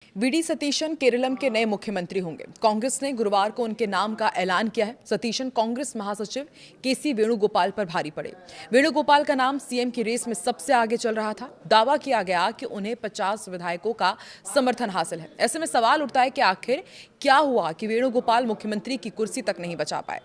VD Satheesan Keralam के नए मुख्यमंत्री होंगे। कांग्रेस ने गुरुवार को उनके नाम का ऐलान किया है। सतीशन कांग्रेस महासचिव केसी वेणुगोपाल पर भारी पड़े। वेणुगोपाल का नाम सीएम की रेस में सबसे आगे चल रहा था। दावा किया गया कि उन्हें 50 विधायकों का समर्थन हासिल है। ऐसे में सवाल उठता है कि आखिर क्या हुआ कि वेणुगोपाल मुख्यमंत्री की कुर्सी तक नहीं बचा पाए।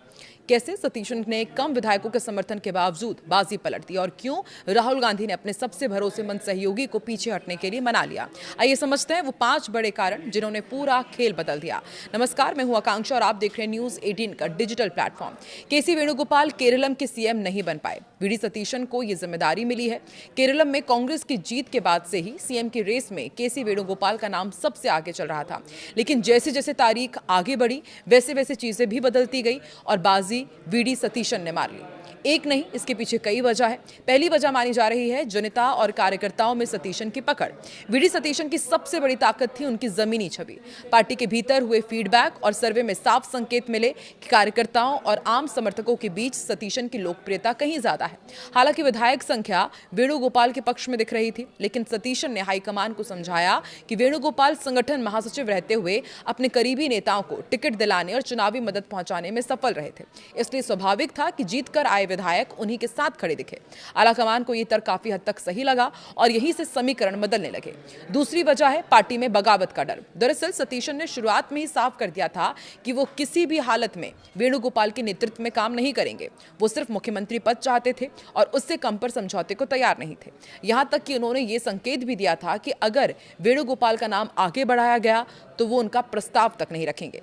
कैसे सतीशन ने कम विधायकों के समर्थन के बावजूद बाजी पलट दी और क्यों राहुल गांधी ने अपने सबसे भरोसेमंद सहयोगी को पीछे हटने के लिए मना लिया। आइए समझते हैं वो 5 बड़े कारण जिन्होंने पूरा खेल बदल दिया। नमस्कार, मैं हूं आकांक्षा और आप देख रहे हैं न्यूज 18 का डिजिटल प्लेटफॉर्म। केसी वेणुगोपाल केरलम के सीएम नहीं बन पाए। वीडी सतीशन को यह जिम्मेदारी मिली है। केरलम में कांग्रेस की जीत के बाद से ही सीएम की रेस में केसी वेणुगोपाल का नाम सबसे आगे चल रहा था, लेकिन जैसे जैसे तारीख आगे बढ़ी वैसे वैसे चीजें भी बदलती गई और बाजी वीडी सतीशन ने मार ली। एक नहीं, इसके पीछे कई वजह है। पहली वजह मानी जा रही है जनता और कार्यकर्ताओं में सतीशन की पकड़। वीडी सतीशन की सबसे बड़ी ताकत थी उनकी जमीनी छवि। पार्टी के भीतर हुए फीडबैक और सर्वे में साफ संकेत मिले कि कार्यकर्ताओं और आम समर्थकों के बीच सतीशन की लोकप्रियता कहीं ज्यादा है। हालांकि विधायक संख्या वेणुगोपाल के पक्ष में दिख रही थी, लेकिन सतीशन ने हाईकमान को समझाया कि वेणुगोपाल संगठन महासचिव रहते हुए अपने करीबी नेताओं को टिकट दिलाने और चुनावी मदद पहुंचाने में सफल रहे थे, इसलिए स्वाभाविक था कि जीतकर आए विधायक उन्हीं के साथ खड़े दिखे। आलाकमान को यह तर्क काफी हद तक सही लगा और यहीं से समीकरण बदलने लगे। दूसरी वजह है पार्टी में बगावत का डर। दरअसल सतीशन ने शुरुआत में ही साफ कर दिया था कि वो किसी भी हालत में वेणुगोपाल के नेतृत्व में काम नहीं करेंगे। वो सिर्फ मुख्यमंत्री पद चाहते थे और उससे कम पर समझौते को तैयार नहीं थे। यहां तक कि उन्होंने ये संकेत भी दिया था कि अगर वेणुगोपाल का नाम आगे बढ़ाया गया तो वो उनका प्रस्ताव तक नहीं रखेंगे।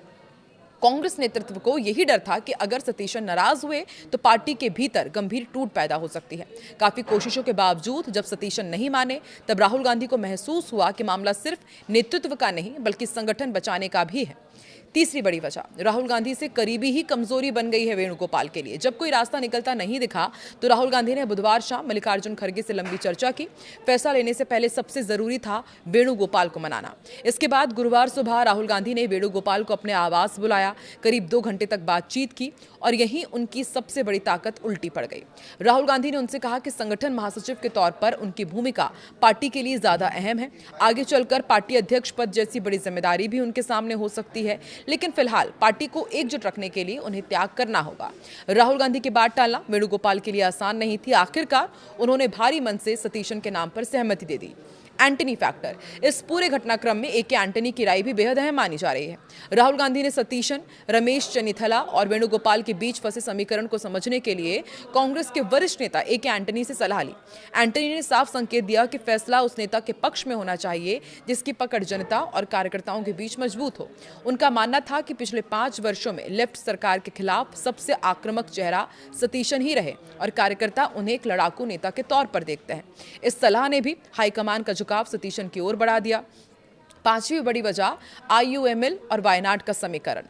कांग्रेस नेतृत्व को यही डर था कि अगर सतीशन नाराज हुए तो पार्टी के भीतर गंभीर टूट पैदा हो सकती है। काफी कोशिशों के बावजूद जब सतीशन नहीं माने तब राहुल गांधी को महसूस हुआ कि मामला सिर्फ नेतृत्व का नहीं बल्कि संगठन बचाने का भी है। तीसरी बड़ी वजह, राहुल गांधी से करीबी ही कमजोरी बन गई है वेणुगोपाल के लिए। जब कोई रास्ता निकलता नहीं दिखा तो राहुल गांधी ने बुधवार शाम मल्लिकार्जुन खड़गे से लंबी चर्चा की। फैसला लेने से पहले सबसे जरूरी था वेणुगोपाल को मनाना। इसके बाद गुरुवार सुबह राहुल गांधी ने वेणुगोपाल को अपने आवास बुलाया। करीब 2 घंटे तक बातचीत की और यहीं उनकी सबसे बड़ी ताकत उल्टी पड़ गई। राहुल गांधी ने उनसे कहा कि संगठन महासचिव के तौर पर उनकी भूमिका पार्टी के लिए ज्यादा अहम है। आगे चलकर पार्टी अध्यक्ष पद जैसी बड़ी जिम्मेदारी भी उनके सामने हो सकती है, लेकिन फिलहाल पार्टी को एकजुट रखने के लिए उन्हें त्याग करना होगा। राहुल गांधी की बात टालना वेणुगोपाल के लिए आसान नहीं थी। आखिरकार उन्होंने भारी मन से सतीशन के नाम पर सहमति दे दी। एंटनी फैक्टर, इस पूरे घटनाक्रम में एके एंटनी की राय भी बेहद अहम मानी जा रही है। राहुल गांधी ने सतीशन, रमेश चन्नीथला और वेणुगोपाल के बीच फंसे समीकरण को समझने के लिए कांग्रेस के वरिष्ठ नेता एके एंटनी से सलाह ली। एंटनी ने साफ संकेत दिया कि फैसला उस नेता के पक्ष में होना चाहिए जिसकी पकड़ जनता और कार्यकर्ताओं के बीच मजबूत हो। उनका मानना था कि पिछले 5 वर्षों में लेफ्ट सरकार के खिलाफ सबसे आक्रामक चेहरा सतीशन ही रहे और कार्यकर्ता उन्हें एक लड़ाकू नेता के तौर पर देखते हैं। इस सलाह ने भी हाईकमान का झुकाव सतीशन की ओर बढ़ा दिया। पांचवी बड़ी वजह आईयूएमएल और वायनाड का समीकरण।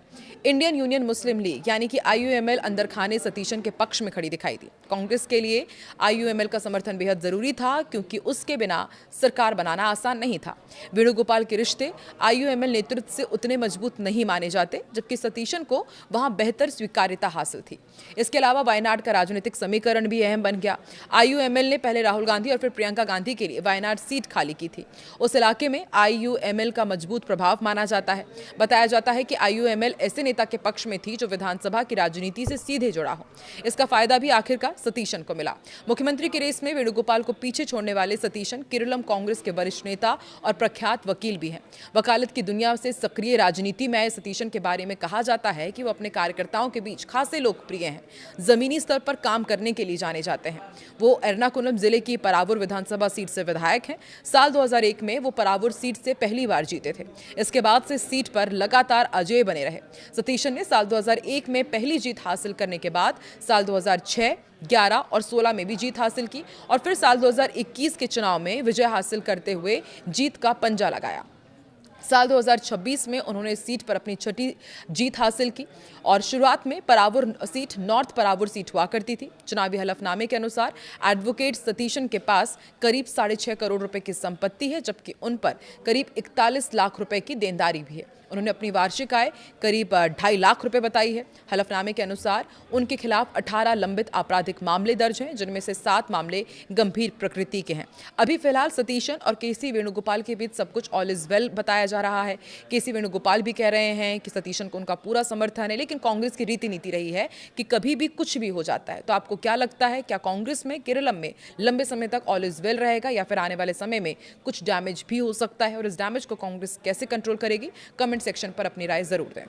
इंडियन यूनियन मुस्लिम लीग यानी कि आईयूएमएल अंदर खाने सतीशन के पक्ष में खड़ी दिखाई दी। कांग्रेस के लिए आईयूएमएल का समर्थन बेहद जरूरी था क्योंकि उसके बिना सरकार बनाना आसान नहीं था। वेणुगोपाल के रिश्ते आईयूएमएल नेतृत्व से उतने मजबूत नहीं माने जाते, जबकि सतीशन को वहां बेहतर स्वीकार्यता हासिल थी। इसके अलावा वायनाड का राजनीतिक समीकरण भी अहम बन गया। आईयूएमएल ने पहले राहुल गांधी और फिर प्रियंका गांधी के लिए वायनाड सीट खाली की थी। उस इलाके में आईयूएमएल का मजबूत प्रभाव माना जाता है। बताया जाता है कि आईयूएमएल ऐसे नेता के पक्ष में थी जो विधानसभा की राजनीति से सीधे जुड़ा हो। इसका फायदा भी आखिरकार सतीशन को मिला। मुख्यमंत्री की रेस में वेणुगोपाल को पीछे छोड़ने वाले सतीशन केरलम कांग्रेस के वरिष्ठ नेता और प्रख्यात वकील भी हैं। वकालत की दुनिया से सक्रिय राजनीति में आए सतीशन के बारे में कहा जाता है कि वो अपने कार्यकर्ताओं के बीच खासे लोकप्रिय हैं। जमीनी स्तर पर काम करने के लिए जाने जाते हैं। वो एर्नाकुलम जिले की परावूर विधानसभा सीट से विधायक हैं। साल 2001 में वो परावूर सीट से पहली बार जीते थे। इसके बाद से सीट पर लगातार अजेय बने रहे। सतीशन ने साल 2001 में पहली जीत हासिल करने के बाद साल 2006, 11 और 16 में भी जीत हासिल की और फिर साल 2021 के चुनाव में विजय हासिल करते हुए जीत का पंजा लगाया। साल 2026 में उन्होंने इस सीट पर अपनी छठी जीत हासिल की और शुरुआत में Paravur seat north Paravur seat हुआ करती थी। चुनावी हलफनामे के अनुसार एडवोकेट सतीशन के पास करीब 6.5 करोड़ रुपए की संपत्ति है, जबकि उन पर करीब 41 लाख रुपए की देनदारी भी है। उन्होंने अपनी वार्षिक आय करीब 2.5 लाख रुपए बताई है। हलफनामे के अनुसार उनके खिलाफ 18 लंबित आपराधिक मामले दर्ज हैं, जिनमें से 7 मामले गंभीर प्रकृति के हैं। अभी फिलहाल सतीशन और केसी वेणुगोपाल के बीच सब कुछ ऑल इज वेल बताया जा रहा है। केसी वेणुगोपाल भी कह रहे हैं कि सतीशन को उनका पूरा समर्थन है, लेकिन कांग्रेस की रीति नीति रही है कि कभी भी कुछ भी हो जाता है। तो आपको क्या लगता है, क्या कांग्रेस में केरलम में लंबे समय तक ऑल इज वेल रहेगा या फिर आने वाले समय में कुछ डैमेज भी हो सकता है, और इस डैमेज को कांग्रेस कैसे कंट्रोल करेगी? कमेंट सेक्शन पर अपनी राय जरूर दें।